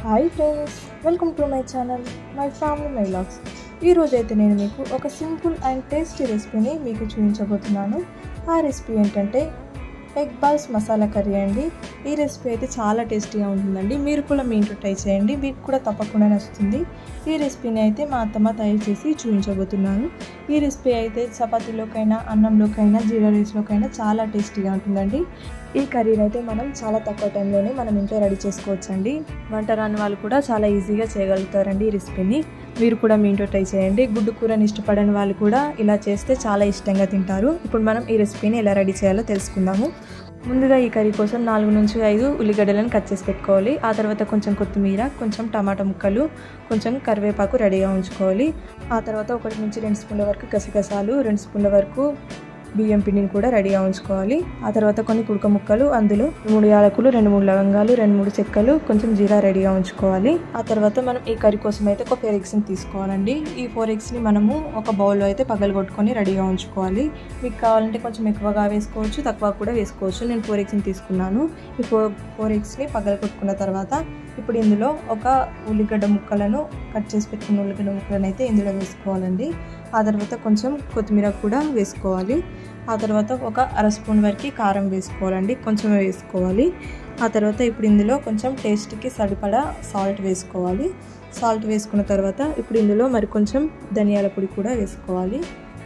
Hi friends, welcome to my channel my family my vlogs. ఈరోజు అయితే నేను మీకు ఒక సింపుల్ అండ్ టేస్టీ రెసిపీని మీకు చూపించబోతున్నాను. ఆ రెసిపీ ఏంటంటే ఎగ్ బాల్స్ మసాలా కర్రీ అండి. ఈ రెసిపీ అయితే చాలా టేస్టీగా ఉంటుందండి. మీరు కూడా మీ ఇంట్లో ట్రై చేయండి, మీకు కూడా తప్పకుండా నచ్చుతుంది. ఈ రెసిపీని అయితే మా అత్తమ్మ తయారు చేసి చూపించబోతున్నాను. ఈ రెసిపీ అయితే చపాతీలోకైనా, అన్నంలోకైనా, జీరా రైస్లోకైనా చాలా టేస్టీగా ఉంటుందండి. ఈ కర్రీని అయితే మనం చాలా తక్కువ టైంలోనే మనం ఇంట్లో రెడీ చేసుకోవచ్చండి. వంట రాని వాళ్ళు కూడా చాలా ఈజీగా చేయగలుగుతారండి ఈ రెసిపీని. మీరు కూడా మీ ఇంట్లో ట్రై చేయండి. గుడ్డు కూరని ఇష్టపడని వాళ్ళు కూడా ఇలా చేస్తే చాలా ఇష్టంగా తింటారు. ఇప్పుడు మనం ఈ రెసిపీని ఎలా రెడీ చేయాలో తెలుసుకుందాము. ముందుగా ఈ కర్రీ కోసం 4 నుంచి 5 ఉల్లిగడ్డలను కట్ చేసి పెట్టుకోవాలి. ఆ తర్వాత కొంచెం కొత్తిమీర, కొంచెం టమాటా ముక్కలు, కొంచెం కరివేపాకు రెడీగా ఉంచుకోవాలి. ఆ తర్వాత 1 నుంచి 2 స్పూన్ల వరకు గసగసాలు, 2 స్పూన్ల వరకు బియ్యం పిండిని కూడా రెడీగా ఉంచుకోవాలి. ఆ తర్వాత కొన్ని కుడక ముక్కలు, అందులో 3 యాలకులు, 2-3 లవంగాలు, 2-3 చెక్కలు, కొంచెం జీరా రెడీగా ఉంచుకోవాలి. ఆ తర్వాత మనం ఈ కర్రీ కోసం అయితే ఒక 4 ఎగ్స్ని తీసుకోవాలండి. ఈ 4 ఎగ్స్ని మనము ఒక బౌల్లో అయితే పగలగొట్టుకొని రెడీగా ఉంచుకోవాలి. మీకు కావాలంటే కొంచెం ఎక్కువగా వేసుకోవచ్చు, తక్కువ కూడా వేసుకోవచ్చు. నేను 4 ఎగ్స్ని తీసుకున్నాను. ఈ 4 ఎగ్స్ని పగలగొట్టుకున్న తర్వాత ఇప్పుడు ఇందులో ఒక ఉల్లిగడ్డ ముక్కలను కట్ చేసి పెట్టుకున్న ఉల్లిగడ్డ ముక్కలను అయితే ఇందులో వేసుకోవాలండి. ఆ తర్వాత కొంచెం కొత్తిమీర కూడా వేసుకోవాలి. ఆ తర్వాత ఒక 1/2 స్పూన్ వరకు కారం వేసుకోవాలండి, కొంచెమే వేసుకోవాలి. ఆ తర్వాత ఇప్పుడు ఇందులో కొంచెం టేస్ట్కి సరిపడా సాల్ట్ వేసుకోవాలి. సాల్ట్ వేసుకున్న తర్వాత ఇప్పుడు ఇందులో మరి కొంచెం ధనియాల పొడి కూడా వేసుకోవాలి.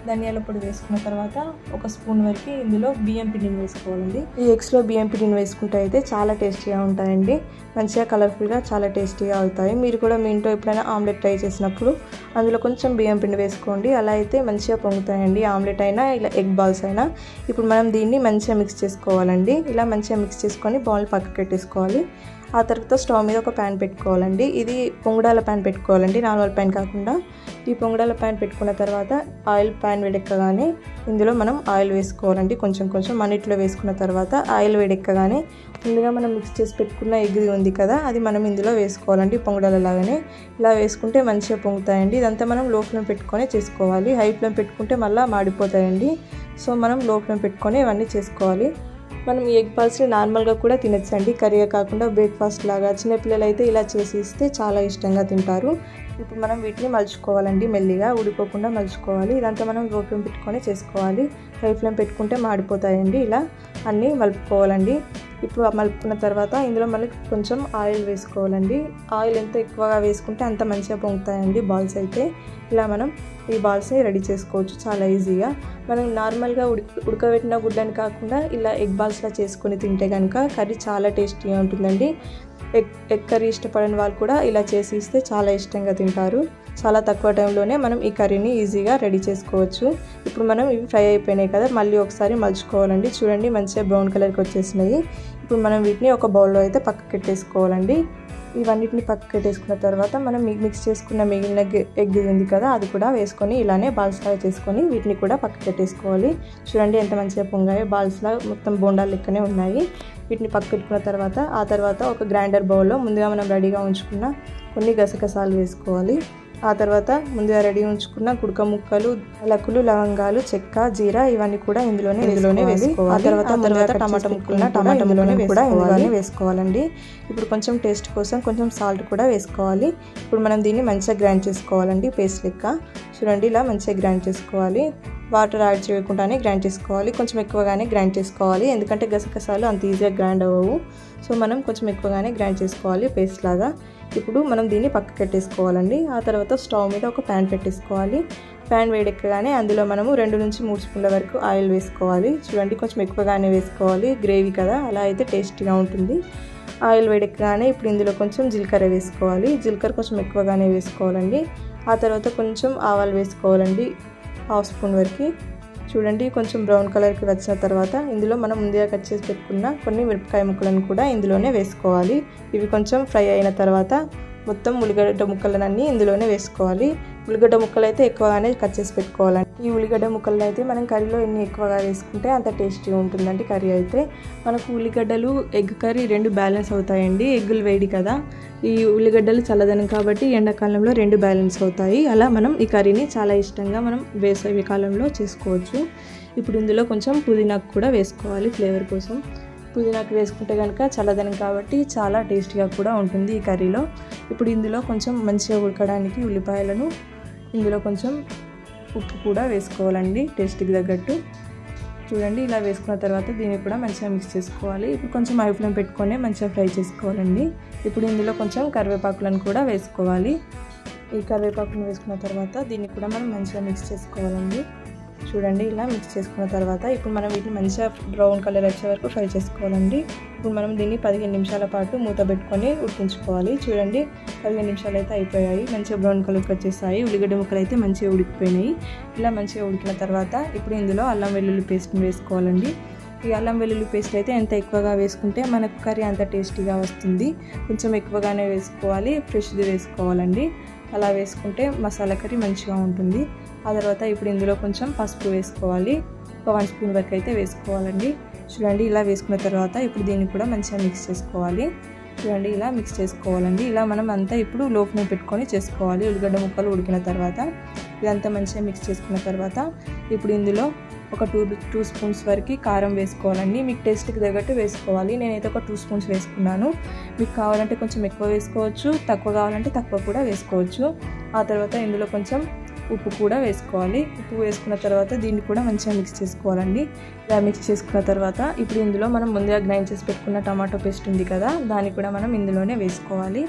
ధనియాల పొడి వేసుకున్న తర్వాత 1 స్పూన్ వరకు ఇందులో బియ్యం పిండిని వేసుకోవాలండి. ఈ ఎగ్స్లో బియ్యం పిండిని వేసుకుంటే అయితే చాలా టేస్టీగా ఉంటాయండి. మంచిగా కలర్ఫుల్గా చాలా టేస్టీగా అవుతాయి. మీరు కూడా మీ ఇంట్లో ఎప్పుడైనా ఆమ్లెట్ ట్రై చేసినప్పుడు అందులో కొంచెం బియ్యం పిండి వేసుకోండి. అలా అయితే మంచిగా పొంగుతాయండి, ఆమ్లెట్ అయినా ఇలా ఎగ్ బాల్స్ అయినా. ఇప్పుడు మనం దీన్ని మంచిగా మిక్స్ చేసుకోవాలండి. ఇలా మంచిగా మిక్స్ చేసుకొని బౌల్ పక్కకు పెట్టేసుకోవాలి. ఆ తర్వాత స్టవ్ మీద ఒక ప్యాన్ పెట్టుకోవాలండి. ఇది పొంగుడాల ప్యాన్ పెట్టుకోవాలండి, నార్మల్ ప్యాన్ కాకుండా. ఈ పొంగుడాల ప్యాన్ పెట్టుకున్న తర్వాత ఆయిల్ ప్యాన్ వేడెక్కగానే ఇందులో మనం ఆయిల్ వేసుకోవాలండి. కొంచెం కొంచెం మనిట్లో వేసుకున్న తర్వాత ఆయిల్ వేడెక్కగానే ముందుగా మనం మిక్స్ చేసి పెట్టుకున్న ఎగ్ ఉంది కదా, అది మనం ఇందులో వేసుకోవాలండి. పొంగుడాల లాగానే ఇలా వేసుకుంటే మంచిగా పొంగుతాయండి. ఇదంతా మనం లో ఫ్లేమ్ పెట్టుకొని చేసుకోవాలి. హై ఫ్లేమ్ పెట్టుకుంటే మళ్ళీ మాడిపోతాయండి. సో మనం లో ఫ్లేమ్ పెట్టుకొని ఇవన్నీ చేసుకోవాలి. మనం ఈ ఎగ్ బాల్స్ని నార్మల్గా కూడా తినచ్చండి, కర్రీగా కాకుండా బ్రేక్ఫాస్ట్ లాగా. చిన్నపిల్లలు అయితే ఇలా చేసి ఇస్తే చాలా ఇష్టంగా తింటారు. ఇప్పుడు మనం వీటిని మలుచుకోవాలండి, మెల్లిగా ఊడిపోకుండా మలుచుకోవాలి. ఇదంతా మనం లో ఫ్లేమ్ పెట్టుకొని చేసుకోవాలి. హై ఫ్లేమ్ పెట్టుకుంటే మాడిపోతాయండి. ఇలా అన్నీ మలుపుకోవాలండి. ఇప్పుడు మలుపుకున్న తర్వాత ఇందులో మళ్ళీ కొంచెం ఆయిల్ వేసుకోవాలండి. ఆయిల్ ఎంత ఎక్కువగా వేసుకుంటే అంత మంచిగా పొంగుతాయండి బాల్స్ అయితే. ఇలా మనం ఈ బాల్స్ని రెడీ చేసుకోవచ్చు చాలా ఈజీగా. మనం నార్మల్గా ఉడకబెట్టిన గుడ్డని కాకుండా ఇలా ఎగ్ బాల్స్లా చేసుకొని తింటే కనుక కర్రీ చాలా టేస్టీగా ఉంటుందండి. ఎగ్ కర్రీ ఇష్టపడని వాళ్ళు కూడా ఇలా చేసి ఇస్తే చాలా ఇష్టంగా తింటారు. చాలా తక్కువ టైంలోనే మనం ఈ కర్రీని ఈజీగా రెడీ చేసుకోవచ్చు. ఇప్పుడు మనం ఇవి ఫ్రై అయిపోయినాయి కదా, మళ్ళీ ఒకసారి మలుచుకోవాలండి. చూడండి మంచిగా బ్రౌన్ కలర్కి వచ్చేసినాయి. ఇప్పుడు మనం వీటిని ఒక బౌల్లో అయితే పక్కకు పెట్టేసుకోవాలండి. ఇవన్నిటిని పక్కకు పెట్టేసుకున్న తర్వాత మనం మిక్స్ చేసుకున్న మిగిలిన ఎగ్ ఉంది కదా, అది కూడా వేసుకొని ఇలానే బాల్స్లా చేసుకొని వీటిని కూడా పక్కకు పెట్టేసుకోవాలి. చూడండి ఎంత మంచిగా పొంగాయో, బాల్స్లా మొత్తం బోండాలు లెక్కనే ఉన్నాయి. వీటిని పక్కకు పెట్టుకున్న తర్వాత ఆ తర్వాత ఒక గ్రైండర్ బౌల్లో ముందుగా మనం రెడీగా ఉంచుకున్న కొన్ని గసగసాలు వేసుకోవాలి. ఆ తర్వాత ముందుగా రెడీ ఉంచుకున్న కుడక ముక్కలు, యాలకులు, లవంగాలు, చెక్క, జీరా ఇవన్నీ కూడా ఇందులోనే వేసుకోవాలి. ఆ తర్వాత టమాటా ముక్కలను కూడా ఇందులోనే వేసుకోవాలండి. ఇప్పుడు కొంచెం టేస్ట్ కోసం కొంచెం సాల్ట్ కూడా వేసుకోవాలి. ఇప్పుడు మనం దీన్ని మంచిగా గ్రైండ్ చేసుకోవాలండి, పేస్ట్ లెక్క. చూడండి ఇలా మంచిగా గ్రైండ్ చేసుకోవాలి. వాటర్ యాడ్ చేయకుండానే గ్రైండ్ చేసుకోవాలి. కొంచెం ఎక్కువగానే గ్రైండ్ చేసుకోవాలి, ఎందుకంటే గసగసాలు అంత ఈజీగా గ్రైండ్ అవ్వవు. సో మనం కొంచెం ఎక్కువగానే గ్రైండ్ చేసుకోవాలి పేస్ట్ లాగా. ఇప్పుడు మనం దీన్ని పక్కకు పెట్టేసుకోవాలండి. ఆ తర్వాత స్టవ్ మీద ఒక ప్యాన్ పెట్టేసుకోవాలి. ప్యాన్ వేడెక్కగానే అందులో మనము 2 నుంచి 3 స్పూన్ల వరకు ఆయిల్ వేసుకోవాలి. చూడండి కొంచెం ఎక్కువగానే వేసుకోవాలి, గ్రేవీ కదా, అలా అయితే టేస్టీగా ఉంటుంది. ఆయిల్ వేడెక్కగానే ఇప్పుడు ఇందులో కొంచెం జీలకర్ర వేసుకోవాలి. జీలకర్ర కొంచెం ఎక్కువగానే వేసుకోవాలండి. ఆ తర్వాత కొంచెం ఆవాలు వేసుకోవాలండి, 1/2 స్పూన్ వరకు. చూడండి కొంచెం బ్రౌన్ కలర్కి వచ్చిన తర్వాత ఇందులో మనం ముందుగా కట్ చేసి పెట్టుకున్న కొన్ని మిరపకాయ ముక్కలను కూడా ఇందులోనే వేసుకోవాలి. ఇవి కొంచెం ఫ్రై అయిన తర్వాత మొత్తం ఉల్లిగడ్డ ముక్కలన్నీ ఇందులోనే వేసుకోవాలి. ఉల్లిగడ్డ ముక్కలు అయితే ఎక్కువగానే కట్ చేసి పెట్టుకోవాలండి. ఈ ఉల్లిగడ్డ ముక్కలను అయితే మనం కర్రీలో ఎన్ని ఎక్కువగా వేసుకుంటే అంత టేస్టీగా ఉంటుందండి కర్రీ అయితే. మనకు ఉల్లిగడ్డలు ఎగ్ కర్రీ 2 బ్యాలెన్స్ అవుతాయండి. ఎగ్గులు వేడి కదా, ఈ ఉల్లిగడ్డలు చల్లదనం కాబట్టి ఎండాకాలంలో 2 బ్యాలెన్స్ అవుతాయి. అలా మనం ఈ కర్రీని చాలా ఇష్టంగా మనం వేసవి కాలంలో చేసుకోవచ్చు. ఇప్పుడు ఇందులో కొంచెం పుదీనాకు కూడా వేసుకోవాలి ఫ్లేవర్ కోసం. పుదీనాకు వేసుకుంటే కనుక చల్లదనం కాబట్టి చాలా టేస్టీగా కూడా ఉంటుంది ఈ కర్రీలో. ఇప్పుడు ఇందులో కొంచెం మంచిగా ఉడకడానికి ఉల్లిపాయలను, ఇందులో కొంచెం ఉప్పు కూడా వేసుకోవాలండి టేస్ట్కి తగ్గట్టు. చూడండి ఇలా వేసుకున్న తర్వాత దీన్ని కూడా మంచిగా మిక్స్ చేసుకోవాలి. ఇప్పుడు కొంచెం హై ఫ్లేమ్ పెట్టుకొని మంచిగా ఫ్రై చేసుకోవాలండి. ఇప్పుడు ఇందులో కొంచెం కరివేపాకులను కూడా వేసుకోవాలి. ఈ కరివేపాకులను వేసుకున్న తర్వాత దీన్ని కూడా మనం మంచిగా మిక్స్ చేసుకోవాలండి. చూడండి ఇలా మిక్స్ చేసుకున్న తర్వాత ఇప్పుడు మనం వీటిని మంచిగా బ్రౌన్ కలర్ వచ్చే వరకు ఫ్రై చేసుకోవాలండి. ఇప్పుడు మనం దీన్ని 15 నిమిషాల పాటు మూత పెట్టుకొని ఉడికించుకోవాలి. చూడండి 15 నిమిషాలు అయితే అయిపోయాయి, మంచిగా బ్రౌన్ కలర్కి వచ్చేసాయి. ఉల్లిగడ్డ ముక్కలు అయితే మంచిగా ఉడికిపోయినాయి. ఇలా మంచిగా ఉడికిన తర్వాత ఇప్పుడు ఇందులో అల్లం వెల్లుల్లి పేస్ట్ని వేసుకోవాలండి. ఈ అల్లం వెల్లుల్లి పేస్ట్ అయితే ఎంత ఎక్కువగా వేసుకుంటే మనకు కర్రీ అంత టేస్టీగా వస్తుంది. కొంచెం ఎక్కువగానే వేసుకోవాలి, ఫ్రెష్ది వేసుకోవాలండి. అలా వేసుకుంటే మసాలా కర్రీ మంచిగా ఉంటుంది. ఆ తర్వాత ఇప్పుడు ఇందులో కొంచెం పసుపు వేసుకోవాలి. ఒక 1 స్పూన్ వరకు అయితే వేసుకోవాలండి. చూడండి ఇలా వేసుకున్న తర్వాత ఇప్పుడు దీన్ని కూడా మంచిగా మిక్స్ చేసుకోవాలి. చూడండి ఇలా మిక్స్ చేసుకోవాలండి. ఇలా మనం అంతా ఇప్పుడు లో ఫ్లేమ్ పెట్టుకొని చేసుకోవాలి. ఉల్లిగడ్డ ముక్కలు ఉడికిన తర్వాత ఇదంతా మంచిగా మిక్స్ చేసుకున్న తర్వాత ఇప్పుడు ఇందులో ఒక 2 స్పూన్స్ వరకు కారం వేసుకోవాలండి. మీకు టేస్ట్కి తగ్గట్టు వేసుకోవాలి. నేనైతే ఒక 2 స్పూన్స్ వేసుకున్నాను. మీకు కావాలంటే కొంచెం ఎక్కువ వేసుకోవచ్చు, తక్కువ కావాలంటే తక్కువ కూడా వేసుకోవచ్చు. ఆ తర్వాత ఇందులో కొంచెం ఉప్పు కూడా వేసుకోవాలి. ఉప్పు వేసుకున్న తర్వాత దీన్ని కూడా మంచిగా మిక్స్ చేసుకోవాలండి. ఇలా మిక్స్ చేసుకున్న తర్వాత ఇప్పుడు ఇందులో మనం ముందుగా గ్రైండ్ చేసి పెట్టుకున్న టమాటో పేస్ట్ ఉంది కదా, దాన్ని కూడా మనం ఇందులోనే వేసుకోవాలి.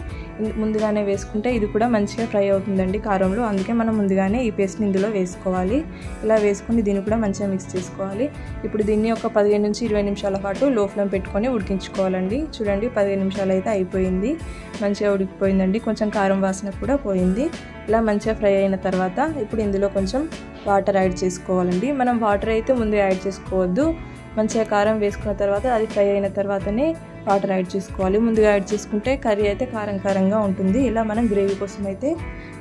ముందుగానే వేసుకుంటే ఇది కూడా మంచిగా ఫ్రై అవుతుందండి కారంలో, అందుకే మనం ముందుగానే ఈ పేస్ట్ని ఇందులో వేసుకోవాలి. ఇలా వేసుకుని దీన్ని కూడా మంచిగా మిక్స్ చేసుకోవాలి. ఇప్పుడు దీన్ని ఒక 15 నుంచి 20 నిమిషాల పాటు లో ఫ్లేమ్ పెట్టుకొని ఉడికించుకోవాలండి. చూడండి 15 నిమిషాలు అయితే అయిపోయింది, మంచిగా ఉడికిపోయిందండి. కొంచెం కారం వాసన కూడా పోయింది. ఇలా మంచిగా ఫ్రై అయిన తర్వాత ఇప్పుడు ఇందులో కొంచెం వాటర్ యాడ్ చేసుకోవాలండి. మనం వాటర్ అయితే ముందు యాడ్ చేసుకోవద్దు. మంచిగా కారం వేసుకున్న తర్వాత అది ఫ్రై అయిన తర్వాతనే వాటర్ యాడ్ చేసుకోవాలి. ముందుగా యాడ్ చేసుకుంటే కర్రీ అయితే కారం కారంగా ఉంటుంది. ఇలా మనం గ్రేవీ కోసం అయితే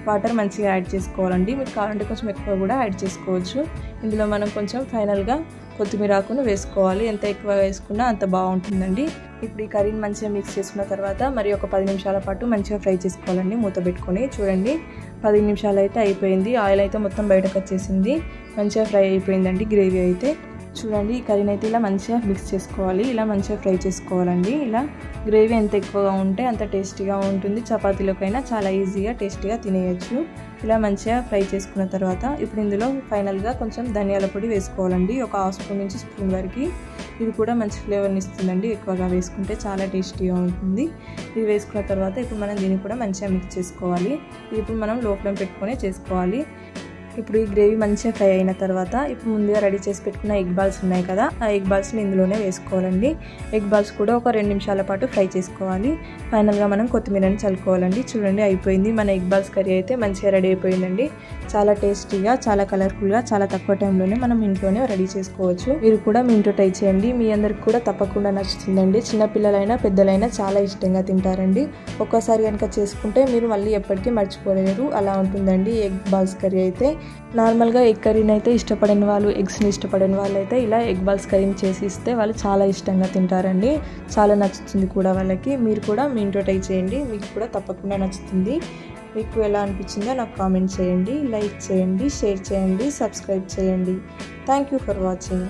వాటర్ మంచిగా యాడ్ చేసుకోవాలండి. మీకు కావాలంటే కొంచెం ఎక్కువ కూడా యాడ్ చేసుకోవచ్చు. ఇందులో మనం కొంచెం ఫైనల్గా కొత్తిమీర ఆకును వేసుకోవాలి. ఎంత ఎక్కువ వేసుకున్నా అంత బాగుంటుందండి. ఇప్పుడు ఈ కర్రీని మంచిగా మిక్స్ చేసుకున్న తర్వాత మరి ఒక 10 నిమిషాల పాటు మంచిగా ఫ్రై చేసుకోవాలండి మూత పెట్టుకొని. చూడండి 10 నిమిషాలు అయితే అయిపోయింది. ఆయిల్ అయితే మొత్తం బయటకు వచ్చేసింది, మంచిగా ఫ్రై అయిపోయిందండి గ్రేవీ అయితే. చూడండి ఈ కర్రీని అయితే ఇలా మంచిగా మిక్స్ చేసుకోవాలి, ఇలా మంచిగా ఫ్రై చేసుకోవాలండి. ఇలా గ్రేవీ ఎంత ఎక్కువగా ఉంటే అంత టేస్టీగా ఉంటుంది. చపాతీలోకైనా చాలా ఈజీగా టేస్టీగా తినేయచ్చు. ఇలా మంచిగా ఫ్రై చేసుకున్న తర్వాత ఇప్పుడు ఇందులో ఫైనల్గా కొంచెం ధనియాల పొడి వేసుకోవాలండి. ఒక 1/2 స్పూన్ నుంచి స్పూన్ వరకు. ఇది కూడా మంచి ఫ్లేవర్ని ఇస్తుందండి. ఎక్కువగా వేసుకుంటే చాలా టేస్టీగా ఉంటుంది. ఇది వేసుకున్న తర్వాత ఇప్పుడు మనం దీన్ని కూడా మంచిగా మిక్స్ చేసుకోవాలి. ఇప్పుడు మనం లో ఫ్లేమ్ పెట్టుకొని చేసుకోవాలి. ఇప్పుడు ఈ గ్రేవీ మంచిగా ఫ్రై అయిన తర్వాత ఇప్పుడు ముందుగా రెడీ చేసి పెట్టుకున్న ఎగ్ బాల్స్ ఉన్నాయి కదా, ఆ ఎగ్ బాల్స్ని ఇందులోనే వేసుకోవాలండి. ఎగ్ బాల్స్ కూడా ఒక 2 నిమిషాల పాటు ఫ్రై చేసుకోవాలి. ఫైనల్గా మనం కొత్తిమీరని చల్లుకోవాలండి. చూడండి అయిపోయింది, మన ఎగ్ బాల్స్ కర్రీ అయితే మంచిగా రెడీ అయిపోయిందండి. చాలా టేస్టీగా, చాలా కలర్ఫుల్గా, చాలా తక్కువ టైంలోనే మనం ఇంట్లోనే రెడీ చేసుకోవచ్చు. మీరు కూడా మీ ఇంట్లో ట్రై చేయండి, మీ అందరికి కూడా తప్పకుండా నచ్చుతుందండి. చిన్నపిల్లలైనా పెద్దలైనా చాలా ఇష్టంగా తింటారండి. ఒక్కసారి కనుక చేసుకుంటే మీరు మళ్ళీ ఎప్పటికీ మర్చిపోలేరు, అలా ఉంటుందండి ఎగ్ బాల్స్ కర్రీ అయితే. నార్మల్గా ఎగ్ కర్రీని అయితే ఇష్టపడని వాళ్ళు, ఎగ్స్ని ఇష్టపడని వాళ్ళు అయితే ఇలా ఎగ్ బాల్స్ కర్రీని చేసి ఇస్తే వాళ్ళు చాలా ఇష్టంగా తింటారండి. చాలా నచ్చుతుంది కూడా వాళ్ళకి. మీరు కూడా మీ ఇంట్లో ట్రై చేయండి, మీకు కూడా తప్పకుండా నచ్చుతుంది. మీకు ఎలా అనిపించిందో నాకు కామెంట్ చేయండి, లైక్ చేయండి, షేర్ చేయండి, సబ్స్క్రైబ్ చేయండి. Thank you for watching.